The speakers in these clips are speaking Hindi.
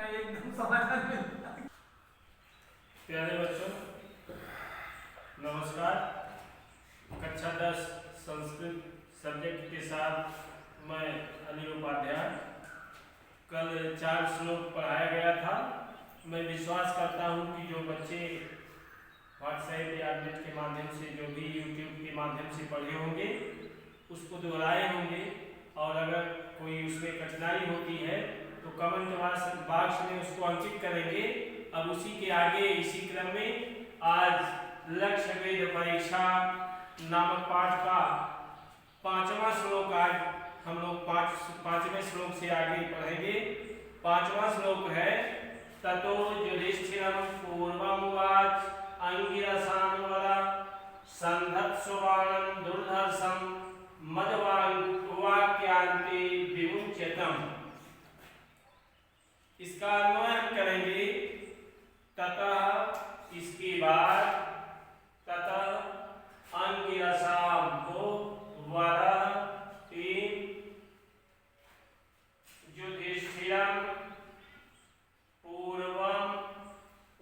एकदम समाधान मिलता। प्यारे बच्चों नमस्कार। कक्षा 10 संस्कृत सब्जेक्ट के साथ मैं अनिल उपाध्याय। कल 4 श्लोक पढ़ाया गया था। मैं विश्वास करता हूँ कि जो बच्चे व्हाट्सएप या नेट के माध्यम से जो भी यूट्यूब के माध्यम से पढ़े होंगे उसको दोहराए होंगे, और अगर कोई उसमें कठिनाई होती है तो कमेंट बॉक्स में उसको अंकित करेंगे। अब उसी के आगे इसी क्रम में आज लक्ष्य वेद परीक्षा नामक पाठ का 5वां श्लोक आज हम लोग पांचवें श्लोक से आगे पढ़ेंगे। 5वां श्लोक है ततो युधिष्ठिरं पूर्वमुवाच अंगिरसां वरा संधत्सुबाणं दुर्धर्षं मदवाक्यांते विमुच्यतम्। इसका अन्वय हम करेंगे ततः, इसके बाद ततः अंगिरसां को वरः युधिष्ठिरं पूर्वम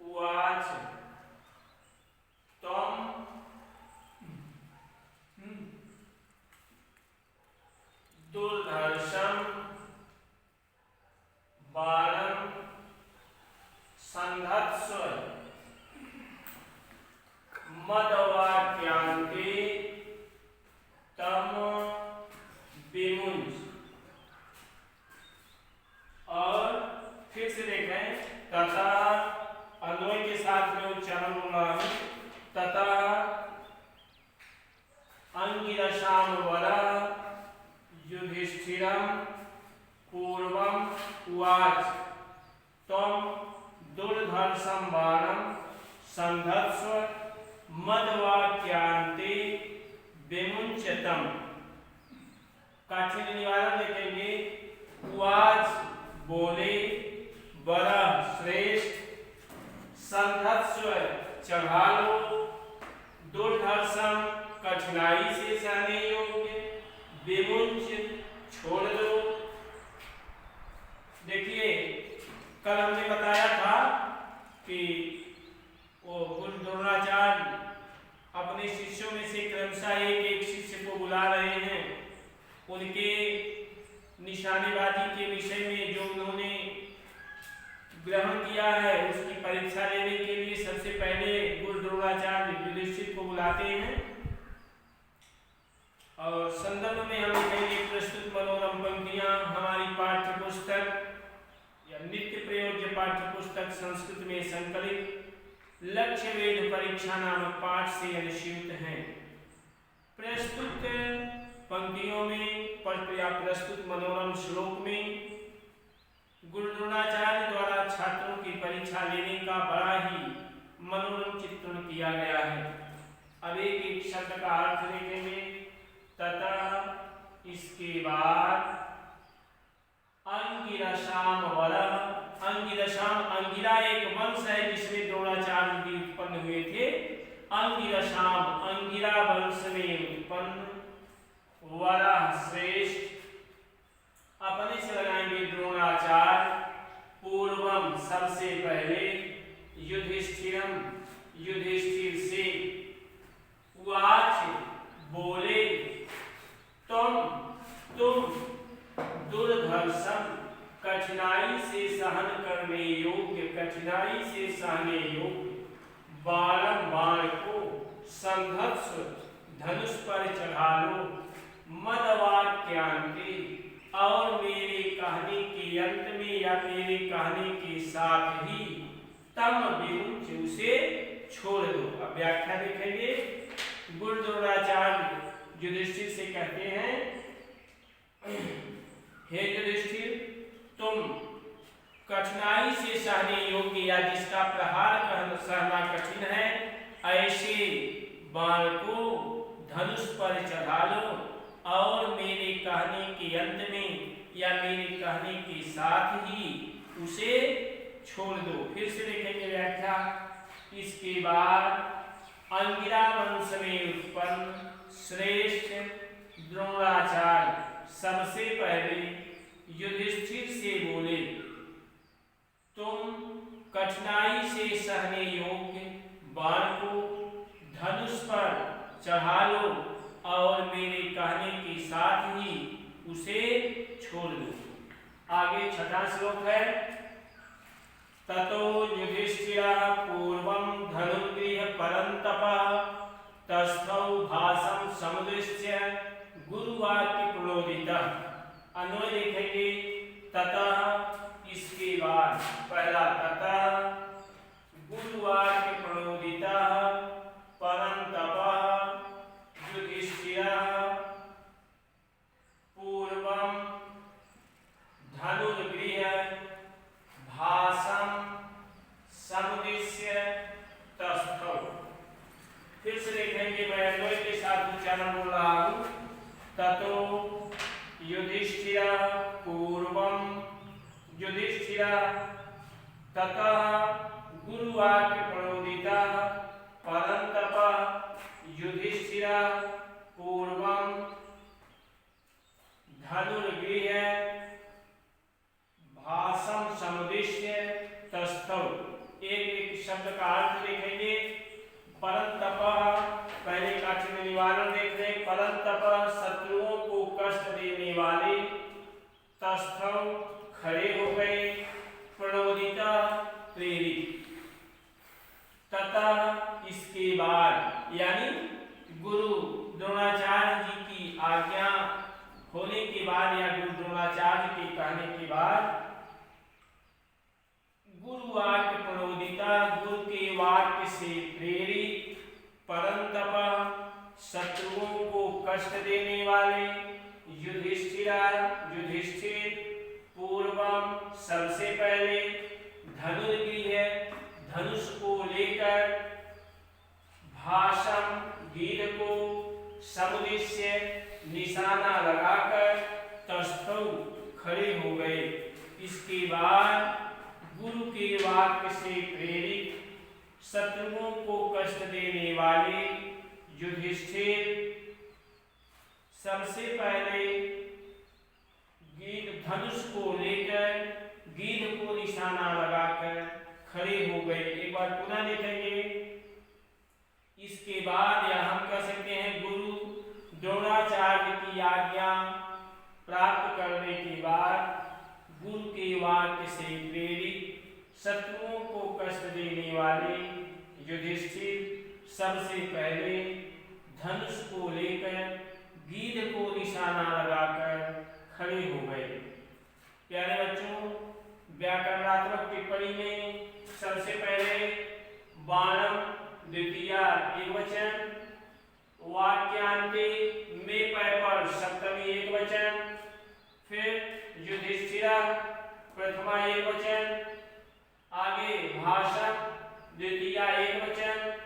उवाच त्वं दुर्धर्षं बाणं संधत्स्व मदवाक्यांते तम विमुञ्च। और फिर से देखें तथा अन्वय के साथ में उच्चारण हो रहा है। तथा अंगिरसां वरा युधिष्ठिरं पूर्वम उवाच त्वं दुर्धर्षं बाणं संधत्स्व मदवाक्यांते विमुच्यतम्। काठिन्य निवारण देखेंगे। उवाच बोले, वरः श्रेष्ठ, संधत्स्व चढ़ा लो, दुर्धर्षं कठिनाई से सहने योग्य, विमुच्य छोड़ दो। देखिए कल हमने बताया था कि वो गुरु द्रोणाचार्य अपने शिष्यों में से क्रमशः एक शिष्य को बुला रहे हैं। उनके निशानेबाजी के विषय में जो उन्होंने ग्रहण किया है उसकी परीक्षा लेने के लिए सबसे पहले गुरु द्रोणाचार्य युधिष्ठिर को बुलाते हैं। और संदर्भ में हम लिखेंगे प्रस्तुत मनोरम पंक्तियां हमारी पाठ्य पुस्तक या नित्य प्रयोज्य पाठ्य पुस्तक संस्कृत में संकलित लक्ष्य वेद परीक्षा नामक पाठ से अनुष्ठित हैं। प्रस्तुत पंक्तियों में या प्रस्तुत मनोरम श्लोक में गुरु द्रोणाचार्य द्वारा छात्रों की परीक्षा लेने का बड़ा ही मनोरम चित्रण किया गया है। अब एक एक शब्द का अर्थ देखेंगे। तथा, इसके बाद, अंगिरसां वरः। अंगिरसां, अंगिरा एक वंश है जिसमें द्रोणाचार्य भी उत्पन्न हुए थे। अंगिरसां, अंगिरा वंश में उत्पन्न, वरः श्रेष्ठ, अपने से लगाएंगे द्रोणाचार्य, पूर्वम सबसे पहले, युधिष्ठिरम युधिष्ठिर से, उवाच बोले, तुम दुर्धर्षं कठिनाई से सहन करने योग्य, कठिनाई से सहने योग्य, बाणं बाण को, संधत्स्व धनुष पर चढ़ा लो, मदवाक्यांते और मेरे कहने के अंत में या मेरे कहने के साथ ही, तम विमुच्य उसे छोड़ दो। अब व्याख्या देखेंगे। गुरु द्रोणाचार्य युधिष्ठिर से कहते हैं, हे युधिष्ठिर, तुम कठिनाई से सहने योग्य या जिसका प्रहार सहना कठिन है ऐसे बाण को धनुष पर चढ़ा लो और मेरे कहने के अंत में या मेरे कहने के साथ ही उसे छोड़ दो। फिर से देखेंगे व्याख्या। इसके बाद अंगिरा वंश में उत्पन्न श्रेष्ठ द्रोणाचार्य सबसे पहले युधिष्ठिर से बोले, कठिनाई से सहने योग्य बाण को धनुष पर चढ़ा लो और मेरे कहने के साथ ही उसे छोड़ दो। आगे छठा श्लोक है, ततो युधिष्ठिरः पूर्वं धनुर्गृह्य परन्तपः तस्थौ भासं समुद्दिश्य गुरुवाक्य प्रणोदितः। अन्वय देखेंगे, ततः इसके बाद, पहला ततः गुरुवाक्य प्रणोदितः परन्तपः युधिष्ठिरः पूर्वं धनुर्गृह्य भासं समुद्दिश्य तस्थौ। फिर से देखेंगे, मैं अन्वय के साथ उच्चारण बोल रहा हूं। ततो युधिष्ठिरः पूर्वं युधिष्ठिरः ततः गुरुवाक्य प्रणोदितः परन्तपः युधिष्ठिरः पूर्वं धनुर्गृह्य भासं समुद्दिश्य तस्थौ। एक शब्द का अर्थ देखेंगे। परन्तपः पहले का चिन्ह निवारण देख रहे। परन्तपः शत्रुओं को कष्ट देने वाले, तस्थौ खड़े हो गए, प्रणोदिता प्रेरित, ततः इसके बाद, यानी गुरु द्रोणाचार्य जी की आज्ञा होने के बाद या गुरु द्रोणाचार्य के कहने के बाद, गुरु वाक्य प्रणोदिता, गुरु के वाक्य से प्रेरित, परन्तपः शत्रुओं को कष्ट देने वाले, युधिष्ठिर पूर्वम सबसे पहले, धनुर्गृह्य धनुष को लेकर, भाषम गीध को, समुद्दिश्य निशाना लगाकर, तस्थौ खड़े हो गए। इसके बाद गुरु के वाक्य से प्रेरित, शत्रुओं को कष्ट देने वाले युधिष्ठिर सबसे पहले गीध धनुष को लेकर, गीध को निशाना लगाकर खड़े हो गए। एक बार पुनः देखेंगे। इसके बाद, या हम कह सकते हैं, गुरु द्रोणाचार्य की आज्ञा प्राप्त करने के बाद, गुरु के वाक्य से प्रेरित, शत्रुओं को कष्ट देने वाले युधिष्ठिर सबसे पहले धनुष को लेकर, गीध को निशाना लगाकर खड़े हो गए। प्यारे बच्चों, व्याकरणात्मक टिप्पणी में सबसे पहले बाणम द्वितीया एकवचन, वाक्यांते में पै पर सप्तमी एकवचन, फिर युधिष्ठिरा प्रथमा एकवचन, आगे भाषण द्वितीया एकवचन,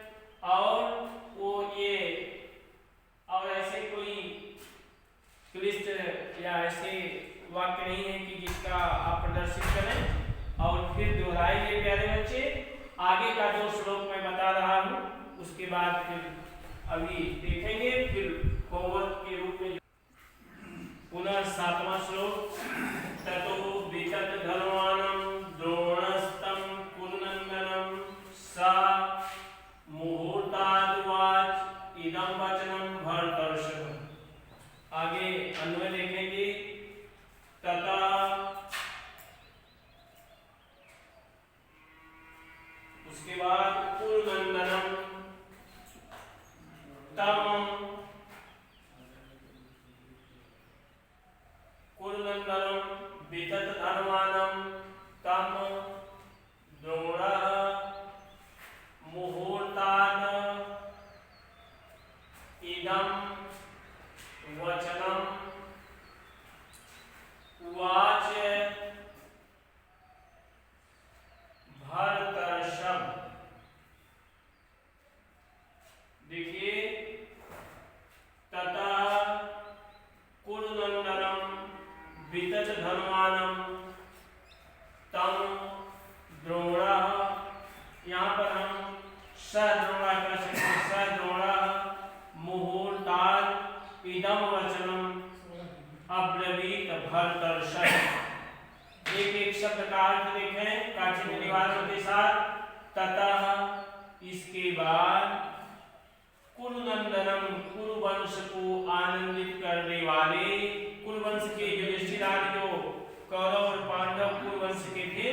और वो ये और ऐसे कोई क्लिष्ट या ऐसे वाक्य नहीं है कि जिसका आप प्रदर्शित करें। और फिर दोहराएंगे प्यारे बच्चे। आगे का जो श्लोक मैं बता रहा हूँ उसके बाद फिर अभी देखेंगे, फिर होमवर्क के रूप में। पुनः सातवां श्लोक, ततो वितत धर्माणं द्रोणस्तं कुरुनन्दनं सा मुहूर्ताद्वाच इदं वचनं भरतर्षभ। आगे अन्वय देखेंगे। तथा उसके बाद कुरुनन्दनं तम कुरुनन्दनं वितत धर्माणं तम द्रोणः मुहूर्ताद् इदं वचनं उवाच भरतर्षभ। देखिए, का चिन्ह निवारण के साथ। ततः इसके बाद कुरुनंदनम, कुरुवंश को आनंदित करने वाले, कुरुवंश के युधिष्ठिर आदि जो कौरव और पांडव कुरुवंश के थे,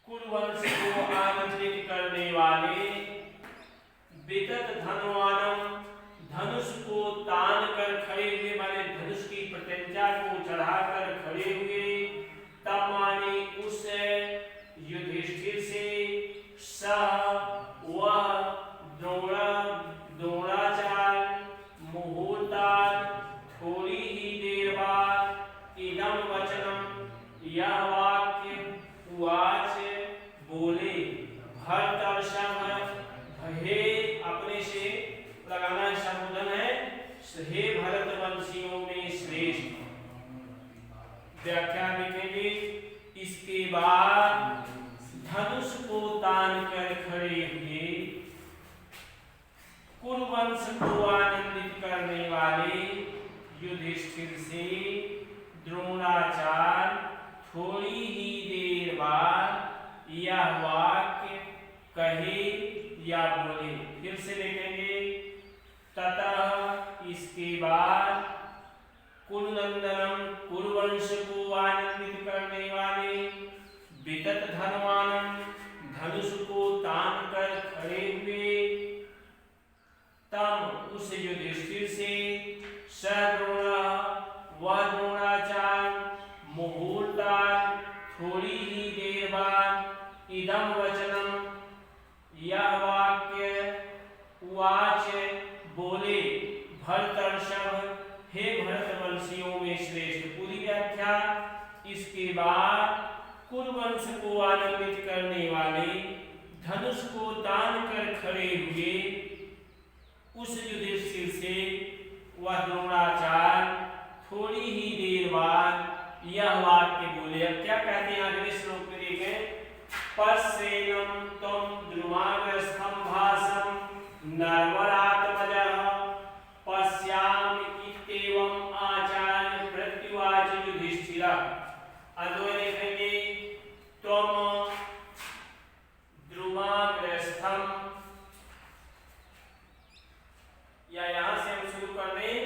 कुरुवंश को आनंदित करने वाले विगत धनवानम, धनुष को तान कर खड़े हुए, माने धनुष की प्रत्यंचा को चढ़ाकर खड़े हुए, तब माने उस युधिष्ठिर से सह वह द्रोणाचार्य मुहूर्ताद थोड़ी ही देर बाद इदम वचनम, यह वाक्य उवाच बोले, भरतर्षभ, हे अपने से लगाना संबोधन है, हे भरतवंशियों में श्रेष्ठ। व्याख्या लिखेंगे, इसके बाद धनुष को तान कर खड़े हुए, कुरुवंश को आनंदित करने वाले युधिष्ठिर से द्रोणाचार्य थोड़ी ही देर बाद यह वाक्य कहे या बोले। फिर से देखेंगे, ततः इसके बाद कुरुनंदनम, कुरुवंश को आनंदित करने वाले विगत धनवानम, धनुष को तान कर खड़े हुए, तब उस युधिष्ठिर से सद्रोण, वह द्रोणाचार्य मुहूर्ताद थोड़ी ही देर बाद इदम वचनम, यह वाक्य उवाच बोले, भरतर्षभ, हे भरतवंशियों में श्रेष्ठ। पूरी व्याख्या, इसके बाद कुरुवंश को आनंदित करने वाले, धनुष को तान कर खड़े हुए उस युधिष्ठिर से वह द्रोणाचार्य थोड़ी ही देर बाद यह वाक्य बोले। अब क्या कहते हैं अगले श्लोक में देखें, पश्येनं त्वं द्रुमाग्रस्थं भासं नरवरात्मजः, पश्यामि इत्येवम् आचार्य प्रत्युवाच युधिष्ठिरः। अद्वै देखेंगे, त्वं द्रुमाग्रस्थं, या यहाँ से हम शुरू कर दें,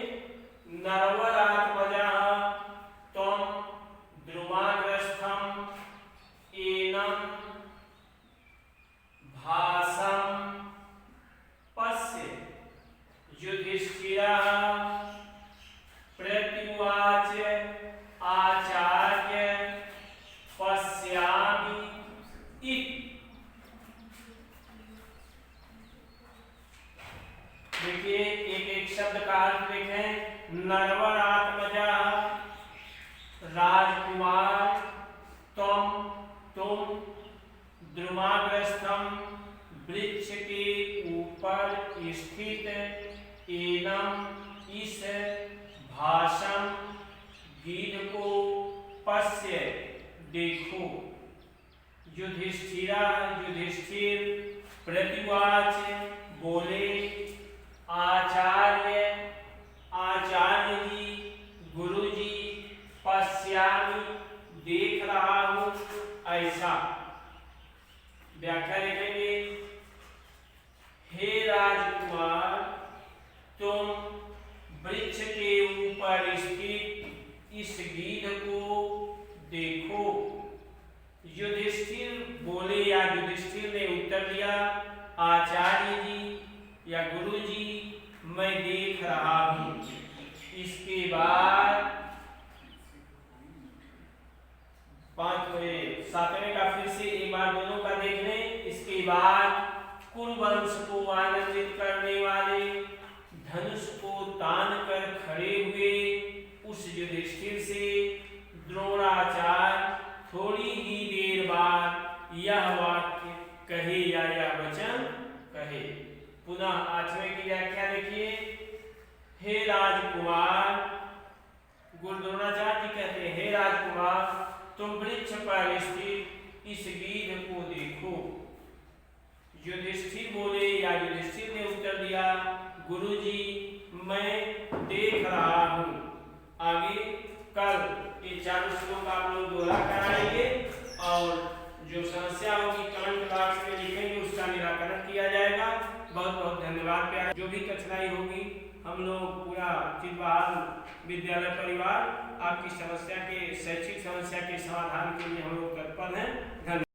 नरवरात्मजः त्वं द्रुमाग्रस्थं एनं भासं पश्य युधिष्ठिरः प्रत्युवाच आचार्य पश्यामि इति। देखिए एक एक शब्द का अर्थ देखें, नरवरात्मजा, राजकुमार, तुम, द्रुमाग्रस्थम, वृक्ष के ऊपर स्थित, एनम, इस, भाषम, गीध को, पश्य, देखो, युधिष्ठिरा, युधिष्ठिर, प्रतिवाच, बोले, आचार्य, आचार्य जी, गुरु जी, पश्यामि, देख रहा हूं, ऐसा। व्याख्या लिखेंगे, हे राजकुमार, तुम वृक्ष के ऊपर स्थित इस गीध को देखो। युधिष्ठिर बोले या युधिष्ठिर ने उत्तर दिया, आचार्य जी या गुरु जी, मैं देख रहा हूं। इसके बाद 7वें का फिर से एक बार दोनों का देख लें। इसके बाद कुरुवंश को आनंदित करने वाले, धनुष को तान कर खड़े हुए उस युधिष्ठिर से द्रोणाचार्य थोड़ी ही देर बाद यह वाक्य कहे या यह वचन कहे। पुनः 8वें की व्याख्या देखिए, हे राजकुमार, गुरु द्रोणाचार्य जी कहते हैं, हे राजकुमार, तुम वृक्ष पर स्थित इस गीध को देखो। युधिष्ठिर बोले या युधिष्ठिर ने उत्तर दिया, गुरुजी, मैं देख रहा हूं। आगे कल ये चारों श्लोक आप लोग दोहरा कराएंगे और जो समस्या होगी कमेंट बॉक्स में लिखेंगे, उसका निराकरण किया जाएगा। बहुत बहुत धन्यवाद प्यारे। जो भी कठिनाई होगी हम लोग पूरा चितबहाल विद्यालय परिवार आपकी समस्या के शैक्षिक समस्या के समाधान के लिए हम लोग तत्पर हैं। धन्यवाद।